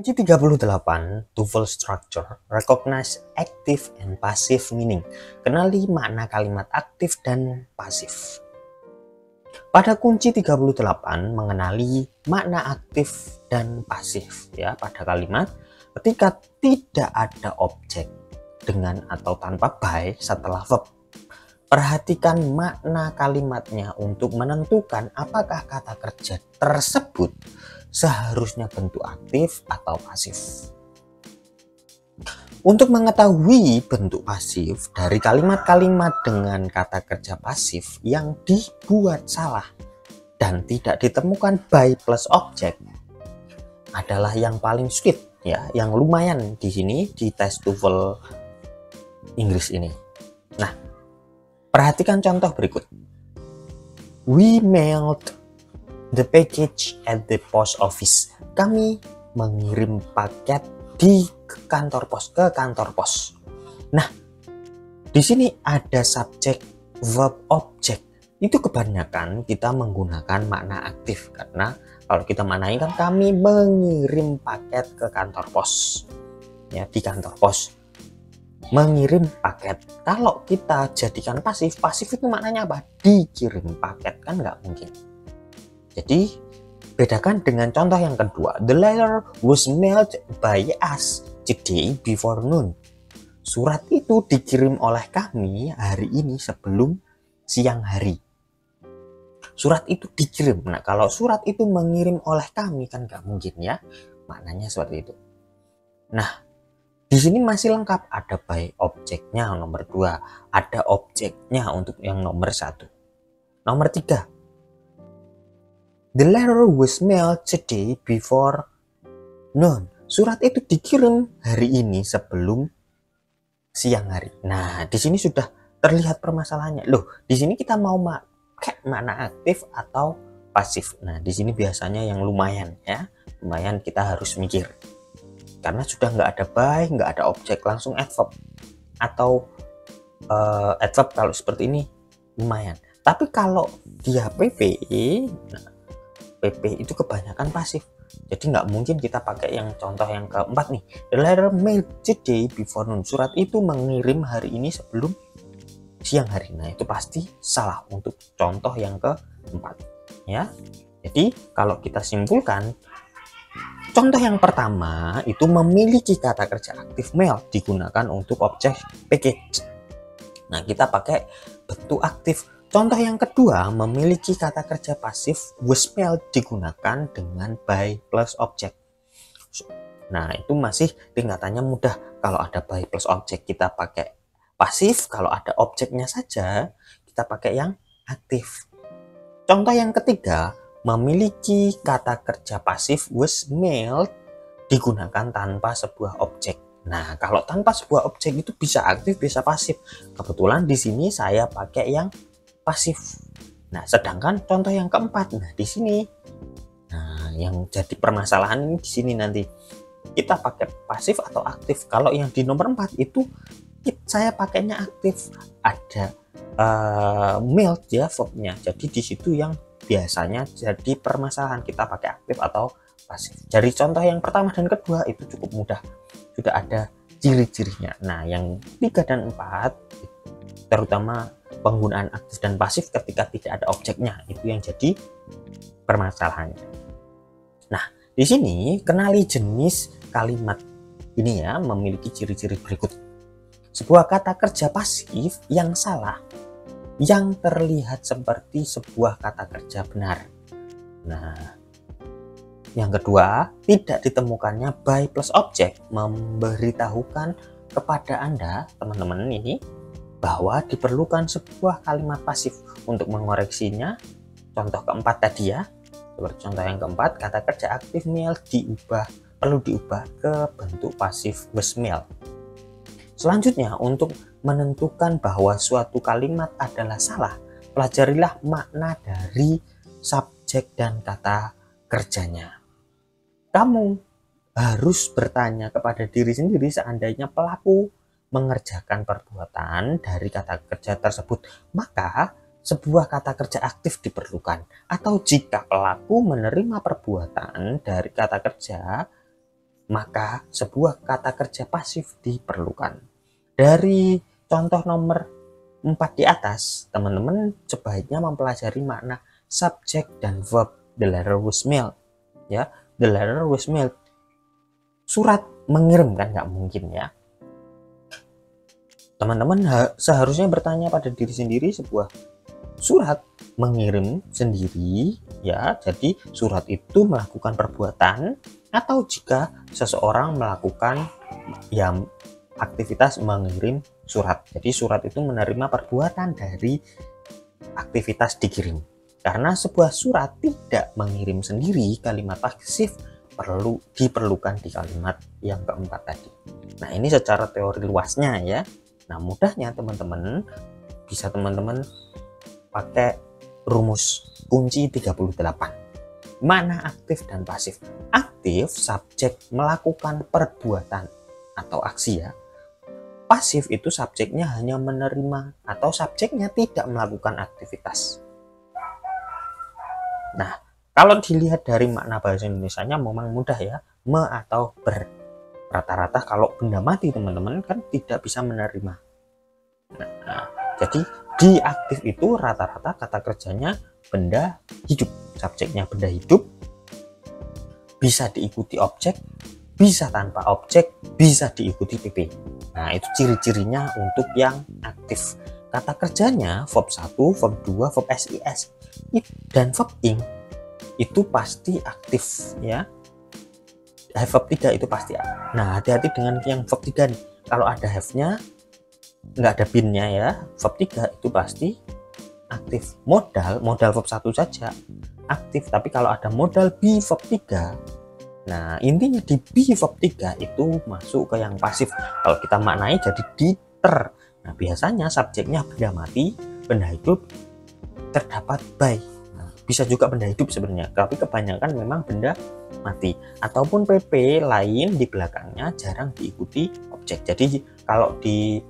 Kunci 38, TOEFL structure, recognize active and passive meaning. Kenali makna kalimat aktif dan pasif. Pada kunci 38 mengenali makna aktif dan pasif ya pada kalimat ketika tidak ada objek dengan atau tanpa by setelah verb. Perhatikan makna kalimatnya untuk menentukan apakah kata kerja tersebut seharusnya bentuk aktif atau pasif. Untuk mengetahui bentuk pasif dari kalimat-kalimat dengan kata kerja pasif yang dibuat salah dan tidak ditemukan by plus object adalah yang paling sulit ya, yang lumayan di sini di tes TOEFL Inggris ini. Nah, perhatikan contoh berikut. We mailed the package at the post office. Kami mengirim paket di kantor pos. Nah, di sini ada subjek, verb, objek. Itu kebanyakan kita menggunakan makna aktif karena kalau kita maknai kan kami mengirim paket ke kantor pos. Ya, di kantor pos. Mengirim paket. Kalau kita jadikan pasif itu maknanya apa? Dikirim paket, kan nggak mungkin. Jadi bedakan dengan contoh yang kedua. The letter was mailed by us today before noon. Surat itu dikirim oleh kami hari ini sebelum siang hari. Surat itu dikirim. Nah, kalau surat itu mengirim oleh kami kan nggak mungkin ya. Maknanya seperti itu. Nah, di sini masih lengkap. Ada by objeknya nomor 2. Ada objeknya untuk yang nomor 1. Nomor 3. The letter was mailed today before noon. Surat itu dikirim hari ini sebelum siang hari. Nah, di sini sudah terlihat permasalahannya. Loh, di sini kita mau pakai makna aktif atau pasif. Nah, di sini biasanya yang lumayan ya. Lumayan kita harus mikir. Karena sudah nggak ada by, nggak ada objek, langsung adverb. Atau adverb kalau seperti ini lumayan. Tapi kalau dia PP, nah, PP itu kebanyakan pasif. Jadi nggak mungkin kita pakai yang contoh yang keempat nih. The letter mailed today before noon. Surat itu mengirim hari ini sebelum siang hari. Nah, itu pasti salah untuk contoh yang keempat. Ya. Jadi kalau kita simpulkan, contoh yang pertama itu memiliki kata kerja aktif mail digunakan untuk objek package. Nah, kita pakai bentuk aktif. Contoh yang kedua memiliki kata kerja pasif was mailed digunakan dengan by plus object. Nah, itu masih tingkatannya mudah. Kalau ada by plus object kita pakai pasif, kalau ada objeknya saja kita pakai yang aktif. Contoh yang ketiga memiliki kata kerja pasif was mailed digunakan tanpa sebuah objek. Nah, kalau tanpa sebuah objek itu bisa aktif, bisa pasif. Kebetulan di sini saya pakai yang pasif. Nah, sedangkan contoh yang keempat, nah di sini, nah yang jadi permasalahan ini di sini nanti kita pakai pasif atau aktif. Kalau yang di nomor 4 itu saya pakainya aktif, ada mail ya verbnya. Jadi di situ yang biasanya jadi permasalahan kita pakai aktif atau pasif. Dari contoh yang pertama dan kedua itu cukup mudah, sudah ada ciri-cirinya. Nah, yang 3 dan 4 terutama penggunaan aktif dan pasif ketika tidak ada objeknya itu yang jadi permasalahannya. Nah, di sini kenali jenis kalimat ini ya memiliki ciri-ciri berikut. Sebuah kata kerja pasif yang salah yang terlihat seperti sebuah kata kerja benar. Nah, yang kedua, tidak ditemukannya by plus object memberitahukan kepada Anda teman-teman ini bahwa diperlukan sebuah kalimat pasif untuk mengoreksinya. Contoh keempat tadi ya, seperti contoh yang keempat, kata kerja aktif mail perlu diubah ke bentuk pasif was mailed. Selanjutnya, untuk menentukan bahwa suatu kalimat adalah salah, pelajarilah makna dari subjek dan kata kerjanya. Kamu harus bertanya kepada diri sendiri seandainya pelaku mengerjakan perbuatan dari kata kerja tersebut, maka sebuah kata kerja aktif diperlukan. Atau jika pelaku menerima perbuatan dari kata kerja maka sebuah kata kerja pasif diperlukan. Dari contoh nomor 4 di atas, teman-teman sebaiknya mempelajari makna subjek dan verb the letter was mailed. Ya, the letter was mailed. Surat mengirim kan nggak mungkin ya. Teman-teman seharusnya bertanya pada diri sendiri, sebuah surat mengirim sendiri ya, jadi surat itu melakukan perbuatan, atau jika seseorang melakukan ya aktivitas mengirim surat, jadi surat itu menerima perbuatan dari aktivitas dikirim. Karena sebuah surat tidak mengirim sendiri, kalimat pasif diperlukan di kalimat yang keempat tadi. Nah, ini secara teori luasnya ya. Nah, mudahnya teman-teman bisa teman-teman pakai rumus kunci 38. Mana aktif dan pasif? Aktif, subjek melakukan perbuatan atau aksi ya. Pasif itu subjeknya hanya menerima atau subjeknya tidak melakukan aktivitas. Nah, kalau dilihat dari makna bahasa Indonesianya memang mudah ya, me atau ber. Rata-rata kalau benda mati teman-teman kan tidak bisa menerima. Nah, jadi di aktif itu rata-rata kata kerjanya benda hidup, subjeknya benda hidup, bisa diikuti objek, bisa tanpa objek, bisa diikuti PP. Nah, itu ciri-cirinya untuk yang aktif. Kata kerjanya verb 1, verb 2, verb SIS dan verb ing itu pasti aktif ya. Verb 3 itu pasti. Nah, hati-hati dengan yang verb 3 nih. Kalau ada have-nya, nggak ada bin-nya ya, verb 3 itu pasti aktif. Modal verb 1 saja aktif, tapi kalau ada modal be verb 3, nah intinya di be verb 3 itu masuk ke yang pasif. Kalau kita maknai jadi diter. Nah, biasanya subjeknya benda mati, benda hidup, terdapat by. Nah, bisa juga benda hidup sebenarnya, tapi kebanyakan memang benda mati, ataupun PP lain di belakangnya jarang diikuti objek. Jadi kalau di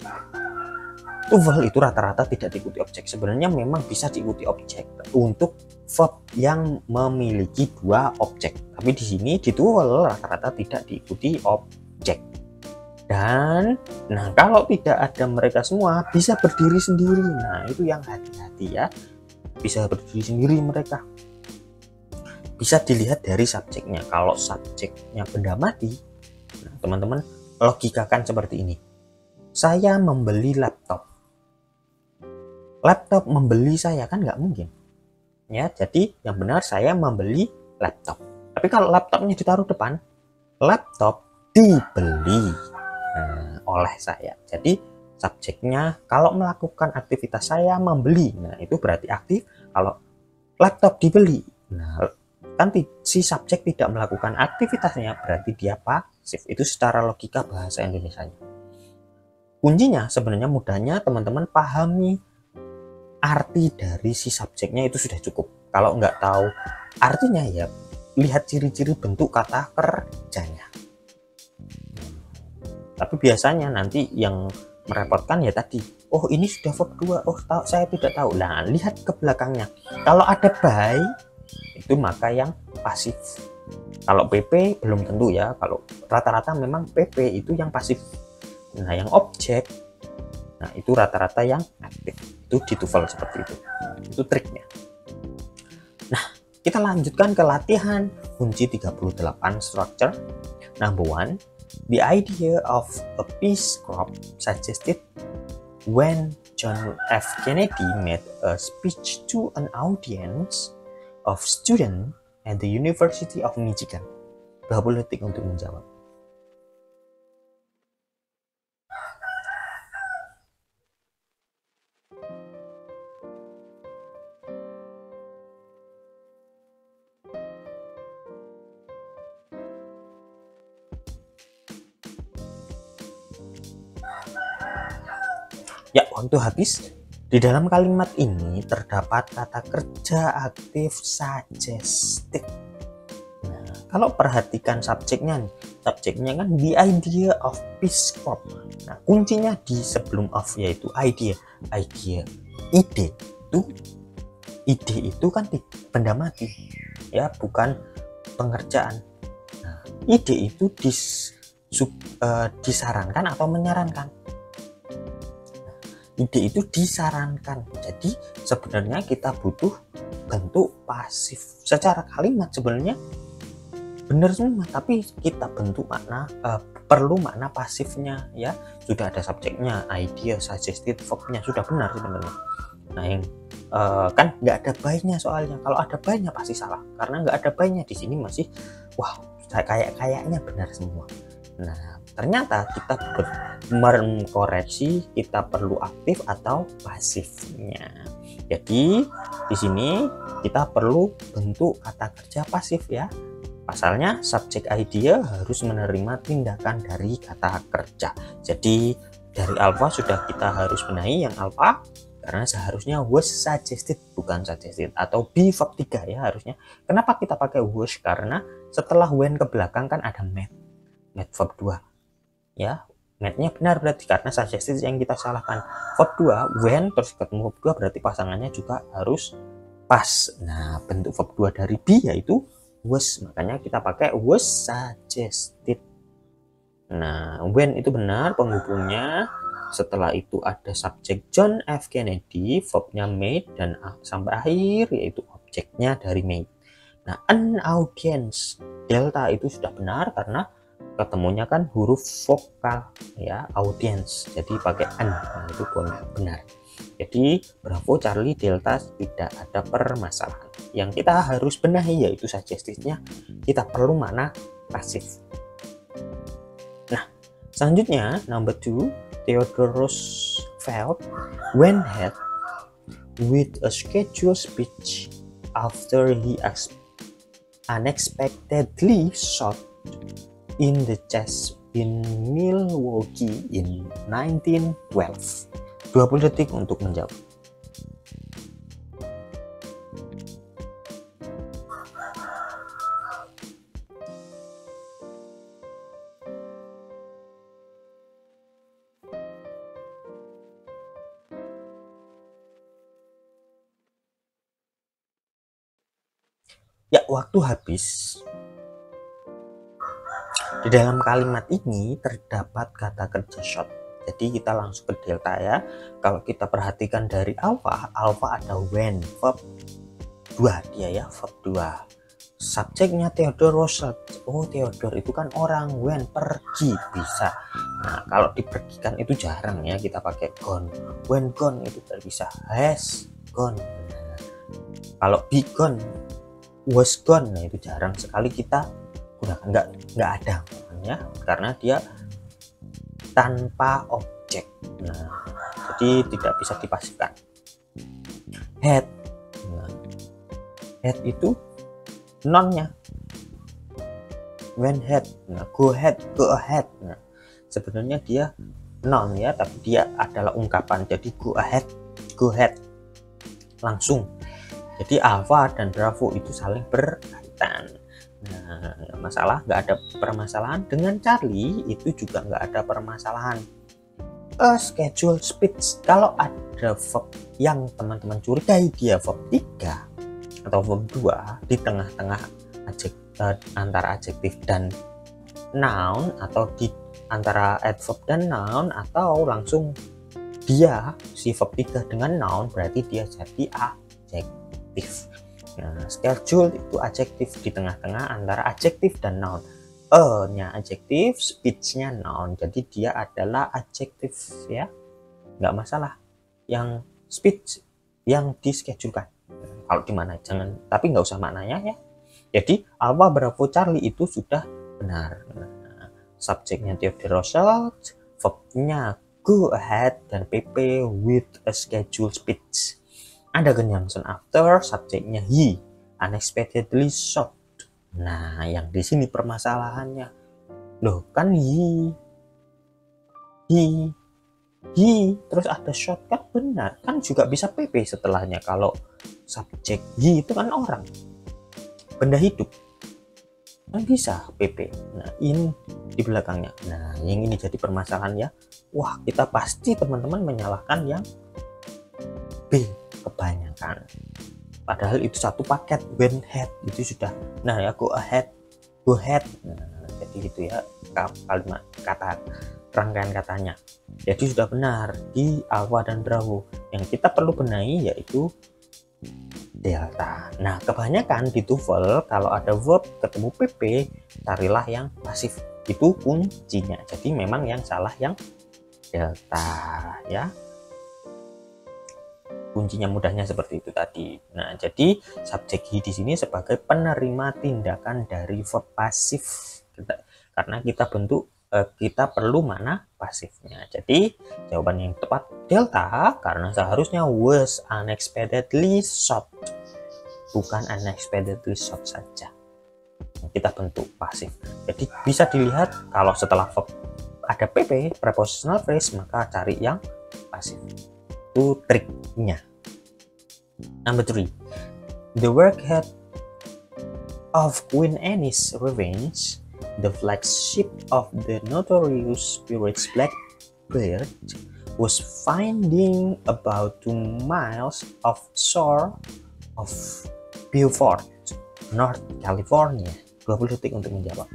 TOEFL itu rata-rata tidak diikuti objek. Sebenarnya memang bisa diikuti objek untuk verb yang memiliki 2 objek, tapi di sini di TOEFL rata-rata tidak diikuti objek. Dan nah, kalau tidak ada mereka semua bisa berdiri sendiri. Nah, itu yang hati-hati ya, bisa berdiri sendiri mereka. Bisa dilihat dari subjeknya. Kalau subjeknya benda mati, nah, teman-teman logikakan seperti ini. Saya membeli laptop. Laptop membeli saya kan nggak mungkin. Ya, jadi yang benar saya membeli laptop. Tapi kalau laptopnya ditaruh depan, laptop dibeli oleh saya. Jadi subjeknya kalau melakukan aktivitas saya membeli, nah itu berarti aktif. Kalau laptop dibeli, nah kan si subjek tidak melakukan aktivitasnya, berarti dia pasif. Itu secara logika bahasa Indonesia. Kuncinya sebenarnya mudahnya teman-teman pahami arti dari si subjeknya itu sudah cukup. Kalau nggak tahu artinya ya lihat ciri-ciri bentuk kata kerjanya. Tapi biasanya nanti yang merepotkan ya tadi, oh ini sudah verb 2, oh saya tidak tahu. Nah, lihat ke belakangnya. Kalau ada by itu maka yang pasif. Kalau PP belum tentu ya, kalau rata-rata memang PP itu yang pasif. Nah, yang objek, nah itu rata-rata yang aktif. Itu di TOEFL seperti itu triknya. Nah, kita lanjutkan ke latihan kunci 38 structure. Number 1, the idea of a peace corps suggested when John F. Kennedy made a speech to an audience of students at the University of Michigan. 20 detik untuk menjawab. Ya, waktu habis. Di dalam kalimat ini terdapat kata kerja aktif suggested. Nah, kalau perhatikan subjeknya nih, subjeknya kan the idea of peace corps. Nah, kuncinya di sebelum of yaitu idea. Ide itu kan benda mati ya, bukan pengerjaan. Nah, ide itu disarankan atau menyarankan. Ide itu disarankan. Jadi sebenarnya kita butuh bentuk pasif. Secara kalimat sebenarnya benar semua, tapi kita bentuk makna, perlu makna pasifnya ya. Sudah ada subjeknya, idea, suggested, verbnya, sudah benar sebenarnya. Nah yang kan nggak ada by-nya soalnya. Kalau ada by-nya pasti salah, karena nggak ada by-nya di sini masih wow, kayaknya benar semua. Nah ternyata kita mengkoreksi, kita perlu aktif atau pasifnya. Jadi di sini kita perlu bentuk kata kerja pasif ya. Pasalnya subjek idea harus menerima tindakan dari kata kerja. Jadi dari alpha sudah kita harus benahi yang alpha, karena seharusnya was suggested bukan suggested, atau be verb 3 ya harusnya. Kenapa kita pakai was? Karena setelah when ke belakang kan ada met verb 2 ya. Metnya benar berarti, karena suggested yang kita salahkan. Verb 2 when terus ketemu verb 2 berarti pasangannya juga harus pas. Nah bentuk verb 2 dari be yaitu was, makanya kita pakai was suggested. Nah when itu benar penghubungnya. Setelah itu ada subjek John F. Kennedy, verbnya made, dan sampai akhir yaitu objeknya dari made. Nah an audience, delta itu sudah benar karena ketemunya kan huruf vokal ya, audience, jadi pakai an. Nah itu benar. Jadi Bravo, Charlie, Delta tidak ada permasalahan. Yang kita harus benahi yaitu suggestive-nya, kita perlu makna pasif. Nah selanjutnya number 2, Theodore Roosevelt went ahead with a scheduled speech after he unexpectedly shot in the chest in Milwaukee in 1912. 20 detik untuk menjawab. Ya, waktu habis. Di dalam kalimat ini terdapat kata kerja shot. Jadi kita langsung ke delta ya. Kalau kita perhatikan dari alpha ada when, verb 2 dia ya, verb 2. Subjeknya Theodore Roosevelt. Oh, Theodore itu kan orang, when pergi bisa. Nah, kalau dipergikan itu jarang ya kita pakai gone. When gone itu bisa has gone. Nah, kalau be gone, was gone, nah itu jarang sekali kita gunakan, nggak ada ya, karena dia tanpa objek. Nah jadi tidak bisa dipasifkan. Had, nah, had itu nonnya, when had, nah go ahead, go ahead. Nah sebenarnya dia non ya, tapi dia adalah ungkapan, jadi go ahead langsung. Jadi alpha dan bravo itu saling berkaitan. Nah, masalah, nggak ada permasalahan. Dengan Charlie itu juga nggak ada permasalahan. A schedule speech, kalau ada verb yang teman-teman curigai dia verb 3 atau verb 2 di tengah-tengah antara adjektif dan noun, atau di antara adverb dan noun, atau langsung dia si verb 3 dengan noun, berarti dia jadi adjektif. Nah, schedule itu adjektif di tengah-tengah antara adjektif dan noun. E-nya adjektif, speech-nya noun. Jadi dia adalah adjektif ya, nggak masalah. Yang speech yang dischedulekan. Kalau di mana jangan, tapi nggak usah maknanya ya. Jadi Alpha, Bravo, Charlie itu sudah benar. Nah, subjeknya Theodore Roosevelt, verbnya go ahead, dan PP with a scheduled speech. Ada conjunction after, subjeknya he, unexpectedly shot. Nah, yang di sini permasalahannya, loh kan he, terus ada shot, kan benar, kan juga bisa PP setelahnya. Kalau subjek he itu kan orang, benda hidup, kan bisa PP. Nah, in di belakangnya. Nah, yang ini jadi permasalahan ya. Wah, kita pasti teman-teman menyalahkan yang B kebanyakan, padahal itu satu paket. When had itu sudah, nah ya go ahead. Nah, tadi itu ya, kalimat kata rangkaian katanya. Jadi sudah benar di Alpha dan Bravo. Yang kita perlu benahi yaitu delta. Nah, kebanyakan di TOEFL kalau ada verb ketemu PP, carilah yang pasif. Itu kuncinya. Jadi memang yang salah yang delta ya. Kuncinya mudahnya seperti itu tadi. Nah, jadi subjek he di sini sebagai penerima tindakan dari verb pasif. Karena kita perlu mana pasifnya. Jadi jawaban yang tepat delta, karena seharusnya was unexpectedly shot, bukan unexpectedly shot saja. Kita bentuk pasif. Jadi bisa dilihat kalau setelah verb ada PP prepositional phrase, maka cari yang pasif. Itu triknya. Number 3, the workhead of Queen Anne's Revenge, the flagship of the notorious Peerage Blackbird, was finding about 2 miles offshore of Beaufort, North California. 20 detik untuk menjawab.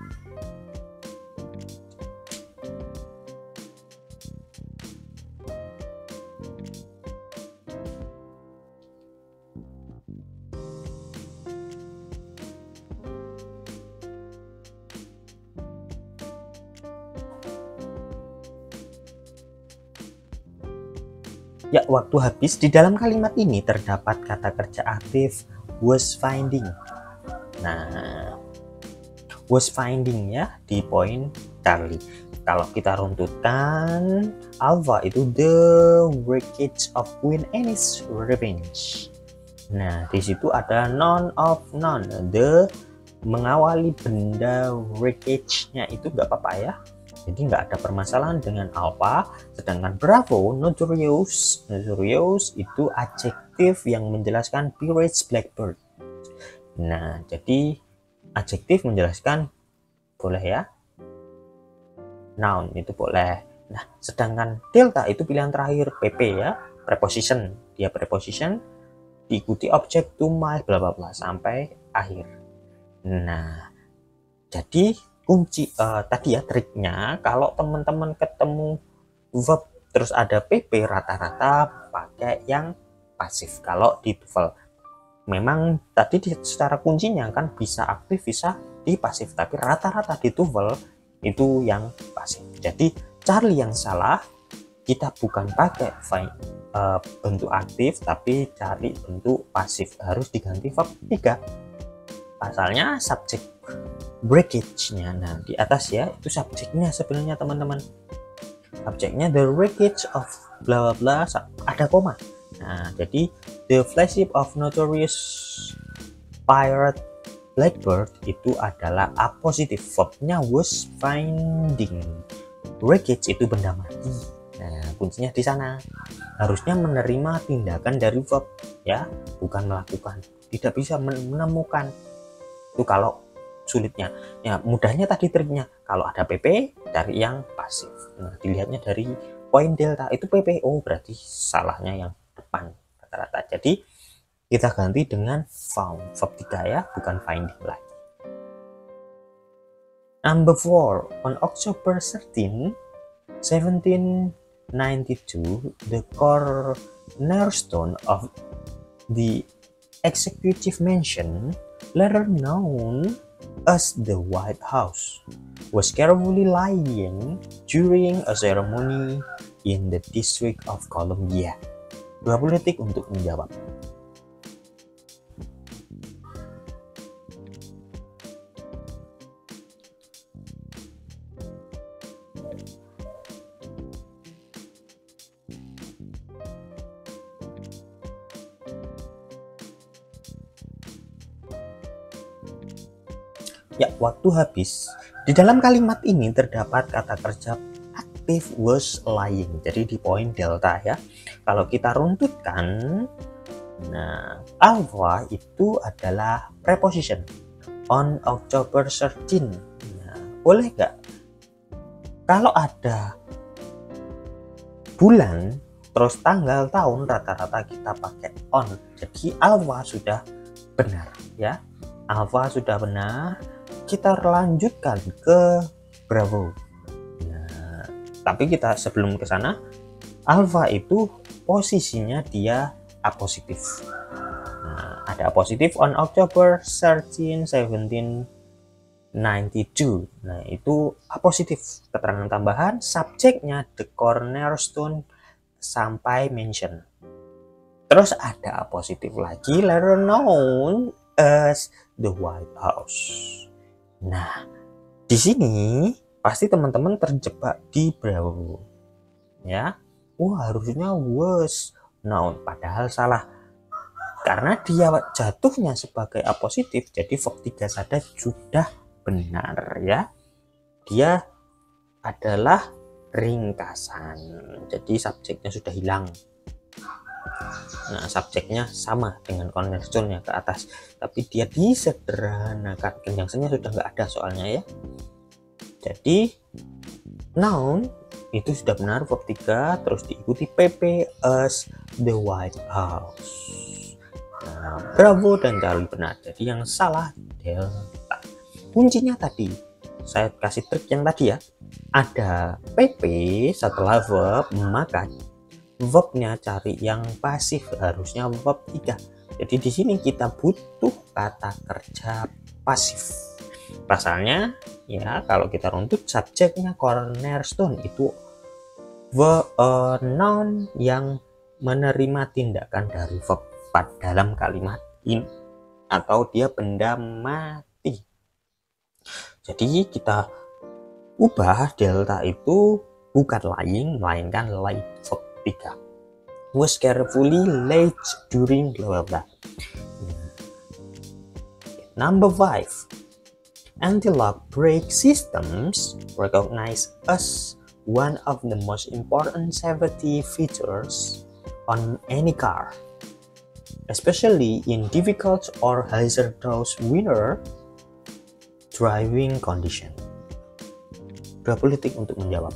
Ya, waktu habis. Di dalam kalimat ini terdapat kata kerja aktif was finding. Nah, was finding ya di poin Charlie. Kalau kita runtutkan, Alpha itu the wreckage of Queen Anne's Revenge. Nah, di situ ada noun of noun, the mengawali benda, wreckage-nya itu nggak apa-apa ya. Jadi nggak ada permasalahan dengan Alpha. Sedangkan Bravo, notorious itu adjektif yang menjelaskan Peerage Blackbird. Nah, jadi adjektif menjelaskan boleh ya, noun itu boleh. Nah, sedangkan delta itu pilihan terakhir, PP ya, preposition. Dia preposition diikuti objek, to, my, bla bla bla sampai akhir. Nah, jadi kunci tadi ya triknya, kalau teman-teman ketemu verb terus ada PP, rata-rata pakai yang pasif. Kalau di TOEFL memang tadi secara kuncinya kan bisa aktif bisa di pasif, tapi rata-rata di TOEFL itu yang pasif. Jadi Charlie yang salah, kita bukan pakai bentuk aktif tapi cari bentuk pasif, harus diganti verb 3. Pasalnya subjek breakage-nya. Nah, di atas ya itu subjeknya sebenarnya teman-teman. Subjeknya the wreckage of bla bla bla, ada koma. Nah, jadi the flagship of notorious pirate Blackbird itu adalah a positive, verbnya was finding. Wreckage itu benda mati. Nah, kuncinya di sana. Harusnya menerima tindakan dari verb ya, bukan melakukan. Tidak bisa menemukan. Itu kalau sulitnya. Ya, mudahnya tadi triknya. Kalau ada PP dari yang pasif. Nah, dilihatnya dari poin delta itu PP. Oh, berarti salahnya yang depan rata-rata. Jadi kita ganti dengan found, verb 3 ya, bukan finding lagi. Number 4, on October 13, 1792, the cornerstone of the executive mansion, later known as the White House, was carefully lying during a ceremony in the District of Columbia. 20 detik untuk menjawab. Ya, waktu habis. Di dalam kalimat ini terdapat kata kerja aktif was lying. Jadi di poin delta ya. Kalau kita runtutkan, nah, Alpha itu adalah preposition on October 13. Nah, boleh nggak? Kalau ada bulan terus tanggal tahun, rata-rata kita pakai on. Jadi Alpha sudah benar ya. Alpha sudah benar. Kita lanjutkan ke Bravo. Nah, tapi kita sebelum ke sana, alpha itu posisinya dia apositif. Nah, ada apositif on October 13, 1792. Nah, itu apositif. Keterangan tambahan, subjeknya the cornerstone sampai mention. Terus ada apositif lagi, later known as the White House. Nah, di sini pasti teman-teman terjebak di Bravo. Ya, harusnya was noun, padahal salah. Karena dia jatuhnya sebagai apositif, jadi verb 3 saja sudah benar ya. Dia adalah ringkasan. Jadi subjeknya sudah hilang. Nah, subjeknya sama dengan cornerstone-nya ke atas, tapi dia disederhanakan. Conjunction-nya sudah nggak ada soalnya ya. Jadi noun itu sudah benar verb 3, terus diikuti PP as the White House. Nah, Bravo dan Charlie benar. Jadi yang salah delta. Kuncinya tadi saya kasih trik yang tadi ya. Ada PP setelah verb, maka verbnya cari yang pasif, harusnya verb 3. Jadi di sini kita butuh kata kerja pasif. Pasalnya ya, kalau kita runtut subjeknya cornerstone itu noun yang menerima tindakan dari verb dalam kalimat ini, atau dia benda mati. Jadi kita ubah delta itu bukan lying, melainkan light verb 3. Was carefully late during blah blah blah. Number 5. Anti-lock brake systems recognize as one of the most important safety features on any car, especially in difficult or hazardous winter driving condition. 20 detik untuk menjawab.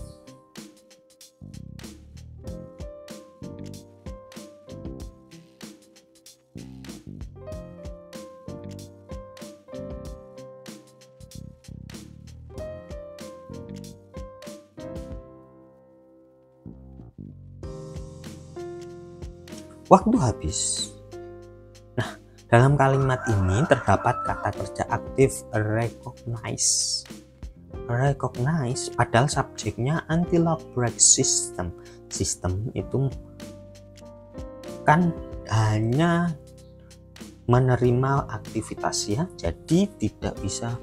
Waktu habis. Nah, dalam kalimat ini terdapat kata kerja aktif recognize. Recognize padahal subjeknya anti-lock brake system. Sistem itu kan hanya menerima aktivitas ya, jadi tidak bisa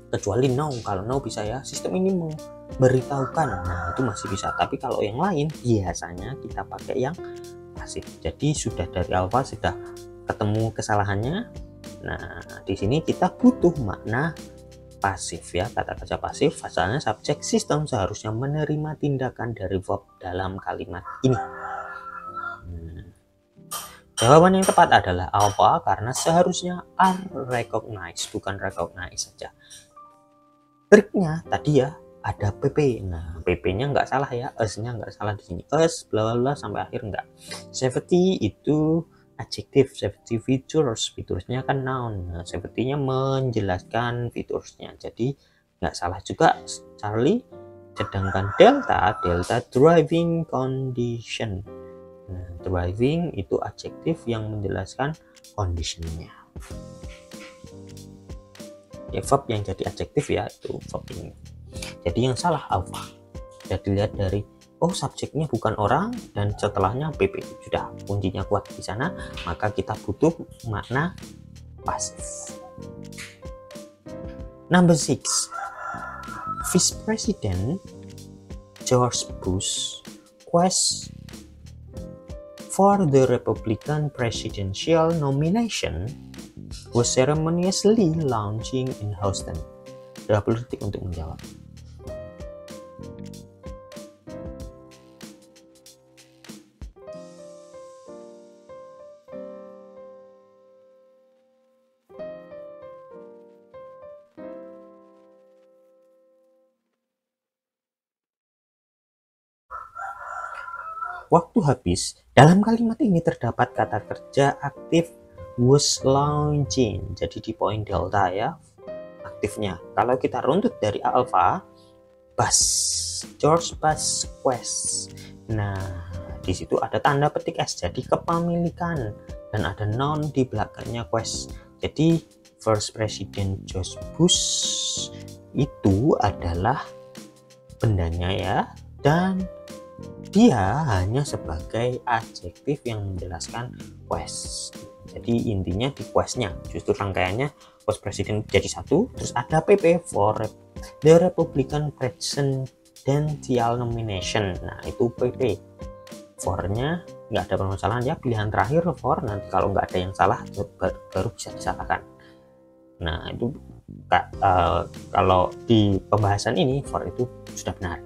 kecuali now. Kalau now bisa ya, sistem ini memberitahukan. Nah, itu masih bisa. Tapi kalau yang lain biasanya kita pakai yang pasif. Jadi sudah dari alfa sudah ketemu kesalahannya. Nah, di sini kita butuh makna pasif ya, kata kerja pasif. Asalnya subjek sistem seharusnya menerima tindakan dari verb dalam kalimat ini. Jawaban yang tepat adalah alpha, karena seharusnya are recognize, bukan recognize saja. Triknya tadi ya, ada PP. Nah, PP-nya nggak salah ya, S-nya nggak salah di sini. S bla bla sampai akhir nggak. Safety itu adjektif, safety features, fiturnya kan noun. Nah, safety-nya menjelaskan fiturnya. Jadi nggak salah juga Charlie. Sedangkan delta driving condition. Nah, driving itu adjektif yang menjelaskan conditionnya. Ya, verb yang jadi adjektif ya, itu verb ini. Jadi yang salah alpha. Sudah dilihat dari subjeknya bukan orang dan setelahnya PP. Sudah, kuncinya kuat di sana, maka kita butuh makna pasif. Number 6. Vice President George Bush quest for the Republican presidential nomination was ceremoniously launching in Houston. 20 detik untuk menjawab. Waktu habis. Dalam kalimat ini terdapat kata kerja aktif was launching. Jadi di poin delta ya. aktifnya. Kalau kita runtut dari alpha, Bus, George Bus Quest. Nah, di situ ada tanda petik S, jadi kepemilikan, dan ada noun di belakangnya Quest. Jadi First President George Bush itu adalah bendanya ya, dan dia hanya sebagai adjektif yang menjelaskan quest. Jadi intinya di questnya, justru rangkaiannya First President jadi satu, terus ada PP for the Republican Presidential Nomination. Nah itu PP, for-nya nggak ada permasalahan ya, pilihan terakhir for, nanti kalau nggak ada yang salah baru bisa disalahkan. Nah itu kalau di pembahasan ini for itu sudah benar.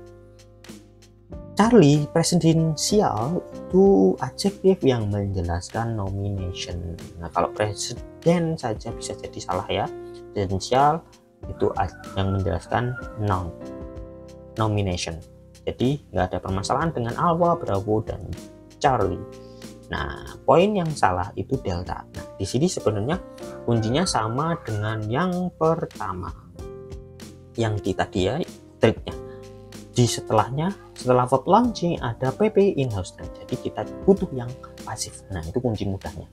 Charlie, presidensial itu adjektif yang menjelaskan nomination. Nah kalau presiden saja bisa jadi salah ya, presidensial itu yang menjelaskan noun, nomination. Jadi nggak ada permasalahan dengan Alva, Bravo, dan Charlie. Nah poin yang salah itu delta. Nah di sini sebenarnya kuncinya sama dengan yang pertama, yang di tadi ya, triknya di setelahnya, setelah verb launching ada PP in-house. Jadi kita butuh yang pasif. Nah itu kunci mudahnya.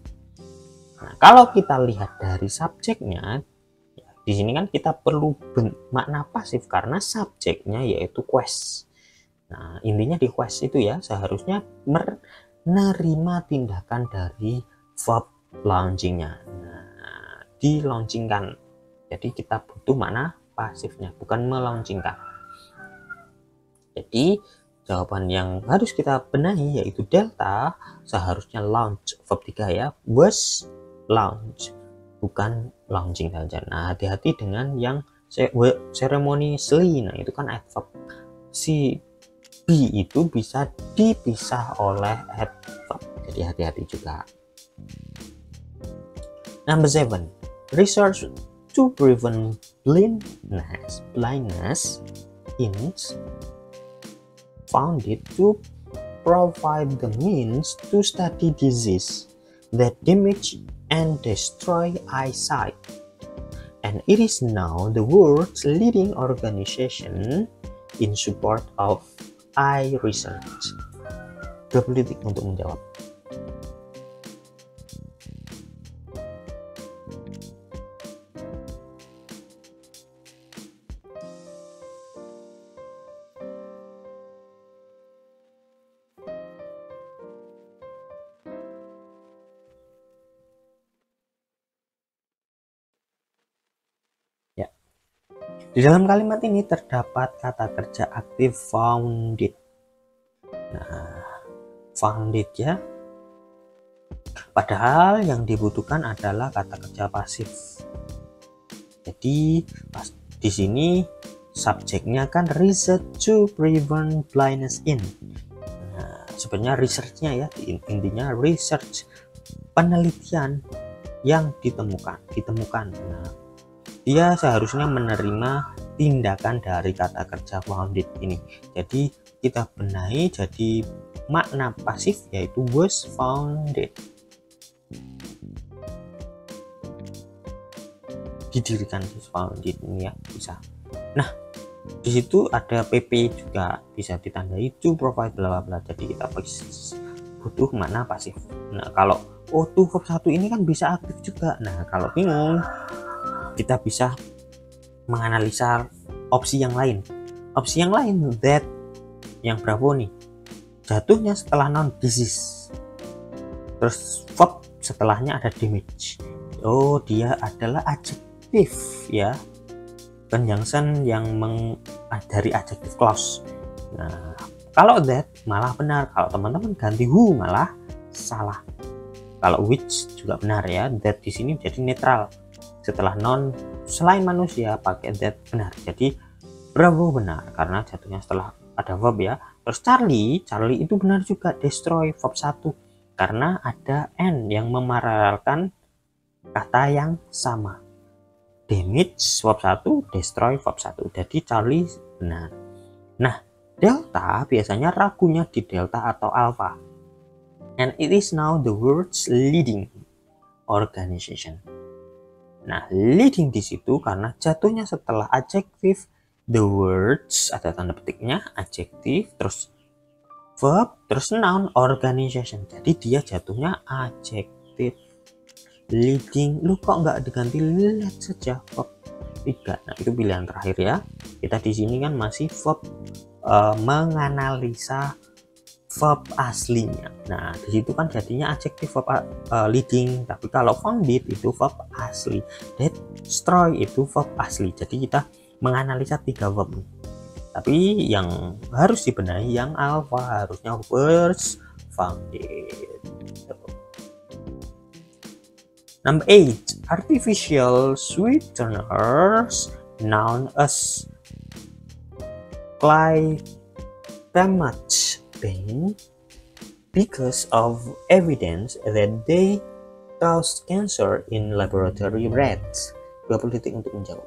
Nah kalau kita lihat dari subjeknya, ya, di sini kan kita perlu makna pasif karena subjeknya yaitu quest. Nah intinya di quest itu ya seharusnya menerima tindakan dari verb launchingnya. Nah di launchingkan, jadi kita butuh makna pasifnya, bukan melaunchingkan. Jadi jawaban yang harus kita benahi yaitu delta seharusnya launch, verb 3 ya, was launch, bukan launching saja. Nah hati-hati dengan yang ceremoniously, nah itu kan adverb. Si B itu bisa dipisah oleh adverb, jadi hati-hati juga. Number 7, research to prevent blindness is founded to provide the means to study disease that damage and destroy eyesight, and it is now the world's leading organization in support of eye research. 20 detik untuk menjawab. Di dalam kalimat ini terdapat kata kerja aktif founded. Nah, founded ya. Padahal yang dibutuhkan adalah kata kerja pasif. Jadi di sini subjeknya kan research to prevent blindness in. Nah, sebenarnya researchnya ya, intinya research, penelitian yang ditemukan. Nah, dia seharusnya menerima tindakan dari kata kerja founded ini. Jadi kita benahi jadi makna pasif yaitu was founded. Didirikan, founded ini ya bisa. Nah di situ ada PP juga bisa ditandai to provide bla bla bla. Jadi kita butuh makna pasif. Nah kalau to verb 1 ini kan bisa aktif juga. Nah kalau bingung, kita bisa menganalisa opsi yang lain. Opsi yang lain, that, yang Bravo nih, jatuhnya setelah noun disease, terus verb setelahnya ada damage. Oh dia adalah adjektif ya, conjunction yang dari adjective clause. Nah kalau that malah benar, kalau teman-teman ganti who malah salah. Kalau which juga benar ya, that di sini jadi netral. Setelah non selain manusia pakai that benar. Jadi Bravo benar karena jatuhnya setelah ada verb ya. Terus Charlie itu benar juga, destroy verb 1 karena ada n yang memaralkan kata yang sama. Damage verb 1, destroy verb 1. Jadi Charlie benar. Nah delta biasanya ragunya di delta atau alpha, and it is now the world's leading organization. Nah, leading di situ karena jatuhnya setelah adjective, the words, ada tanda petiknya, adjective, terus verb, terus noun, organization. Jadi dia jatuhnya adjective. Leading, lu kok nggak diganti led saja, verb? Tidak. Nah, itu pilihan terakhir ya. Kita di sini kan masih verb, menganalisa verb aslinya. Nah, di situ kan jadinya adjective verb leading, tapi kalau found it itu verb asli, destroy itu verb asli. Jadi kita menganalisa 3 verb. Tapi yang harus dibenahi yang alpha, harusnya was found it. Number 8, artificial sweeteners known as climate change because of evidence that they cause cancer in laboratory rats. 20 detik untuk menjawab.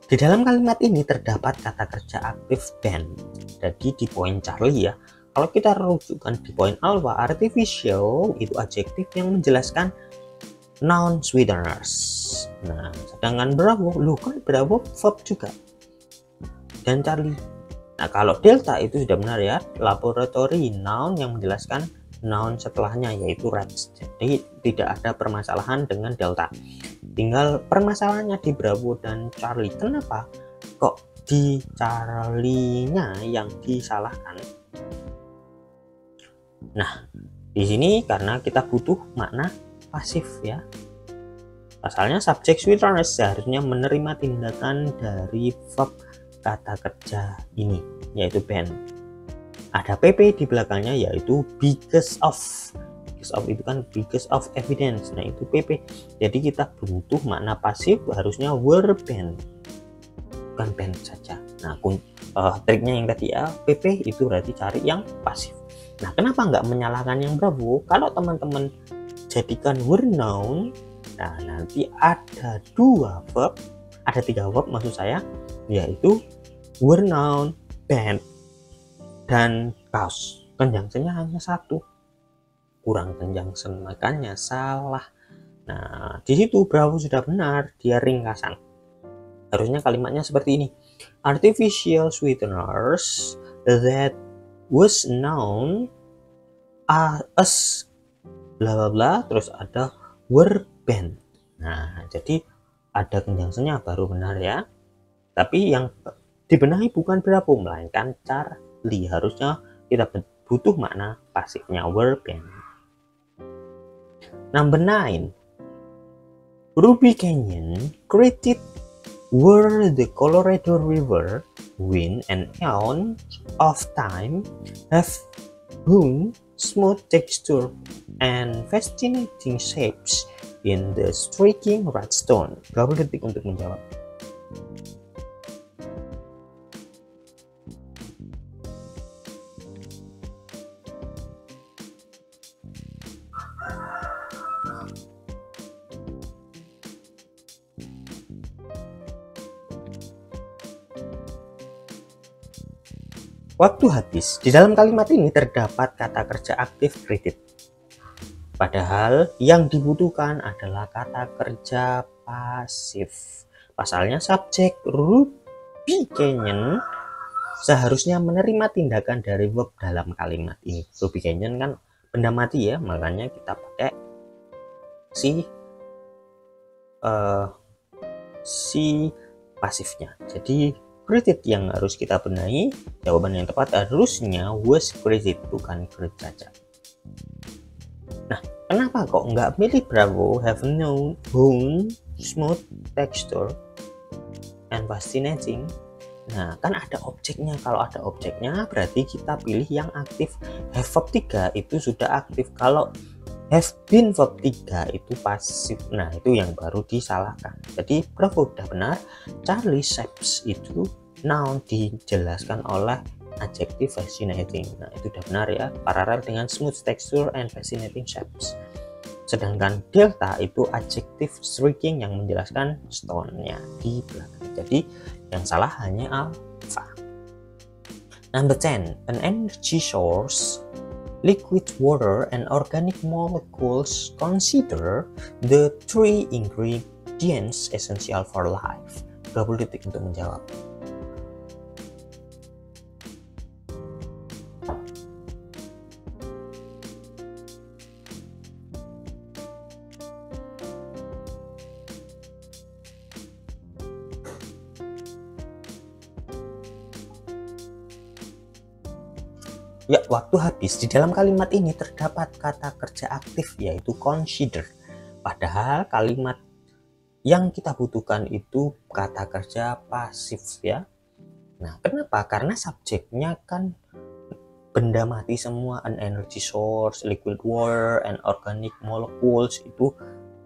Di dalam kalimat ini terdapat kata kerja aktif been. Jadi di poin Charlie ya, kalau kita rujukkan di poin alpha, artificial itu adjektif yang menjelaskan noun sweeteners. Nah, sedangkan Bravo, lu kan Bravo verb juga. Dan Charlie. Nah, kalau delta itu sudah benar ya, laboratory noun yang menjelaskan noun setelahnya yaitu rats. Jadi tidak ada permasalahan dengan delta. Tinggal permasalahannya di Bravo dan Charlie. Kenapa kok di Charlie-nya yang disalahkan? Nah, di sini karena kita butuh makna pasif ya. Pasalnya subjek sweeteners seharusnya menerima tindakan dari verb kata kerja ini, yaitu been. Ada PP di belakangnya yaitu because of. Of itu kan because of evidence. Nah, itu PP. Jadi kita butuh makna pasif, harusnya were been, bukan been saja. Nah, triknya yang tadi ya, PP itu berarti cari yang pasif. Nah, kenapa nggak menyalahkan yang Bravo? Kalau teman-teman jadikan were noun, nah nanti ada 3 verb maksud saya, yaitu were noun, been, dan cause. Conjunction-nya hanya 1. Kurang conjunction, makanya salah. Nah, di situ Bravo sudah benar, dia ringkasan. Harusnya kalimatnya seperti ini. Artificial sweeteners that was known as bla bla bla, terus ada were been. Nah, jadi ada conjunction-nya baru benar ya. Tapi yang dibenahi bukan Bravo, melainkan Charlie. Harusnya kita butuh makna pasifnya were been. Number 9, Ruby Canyon created where the Colorado River, wind, and eons of time have hewn smooth texture and fascinating shapes in the striking redstone. 20 detik untuk menjawab. Waktu habis. Di dalam kalimat ini terdapat kata kerja aktif created. Padahal yang dibutuhkan adalah kata kerja pasif. Pasalnya subjek Ruby Canyon seharusnya menerima tindakan dari verb dalam kalimat ini. Ruby Canyon kan benda mati ya, makanya kita pakai si pasifnya. Jadi created yang harus kita benahi. Jawaban yang tepat harusnya was created, bukan create saja. Nah, kenapa kok nggak milih Bravo have known smooth texture and fascinating? Nah, kan ada objeknya. Kalau ada objeknya berarti kita pilih yang aktif. Have verb 3 itu sudah aktif. Kalau have been verb 3 itu pasif. Nah, itu yang baru disalahkan. Jadi Bravo udah benar. Charlie shapes itu noun dijelaskan oleh adjective fascinating. Nah, itu udah benar ya, parallel dengan smooth texture and fascinating shapes. Sedangkan delta itu adjective striking yang menjelaskan stone-nya di belakang. Jadi yang salah hanya alpha. Number 10, an energy source, liquid water and organic molecules consider the three ingredients essential for life. 20 detik untuk menjawab. Ya, waktu habis. Di dalam kalimat ini terdapat kata kerja aktif yaitu consider. Padahal kalimat yang kita butuhkan itu kata kerja pasif ya. Nah, kenapa? Karena subjeknya kan benda mati semua, an energy source, liquid water, and organic molecules itu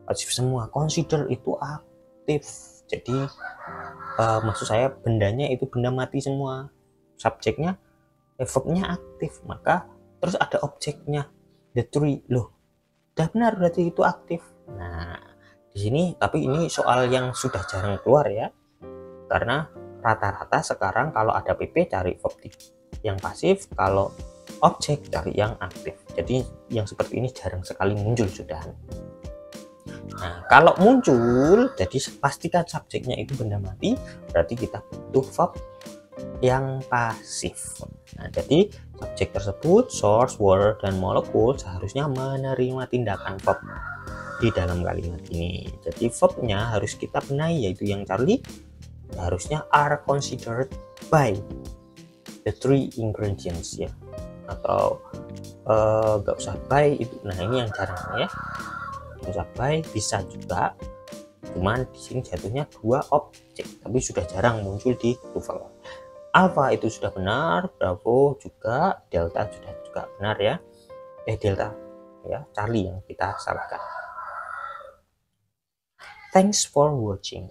pasif semua. Consider itu aktif. Jadi maksud saya bendanya itu benda mati semua. Subjeknya verbnya aktif, maka terus ada objeknya the tree. Loh, udah benar berarti itu aktif. Nah, di sini tapi ini soal yang sudah jarang keluar ya, karena rata-rata sekarang kalau ada PP cari verb yang pasif, kalau objek cari yang aktif. Jadi yang seperti ini jarang sekali muncul sudah. Nah, kalau muncul, jadi pastikan subjeknya itu benda mati, berarti kita butuh verb yang pasif. Nah, jadi subjek tersebut, source, water, dan molekul seharusnya menerima tindakan verb di dalam kalimat ini. Jadi verbnya harus kita benahi, yaitu yang Charlie harusnya are considered by the three ingredients ya, atau nggak usah by itu. Nah, ini yang jarang ya, nggak usah by, bisa juga, cuman di sini jatuhnya dua objek, tapi sudah jarang muncul di TOEFL. Alpha itu sudah benar, Bravo juga, Delta sudah juga benar ya. Delta ya, Charlie yang kita salahkan. Thanks for watching.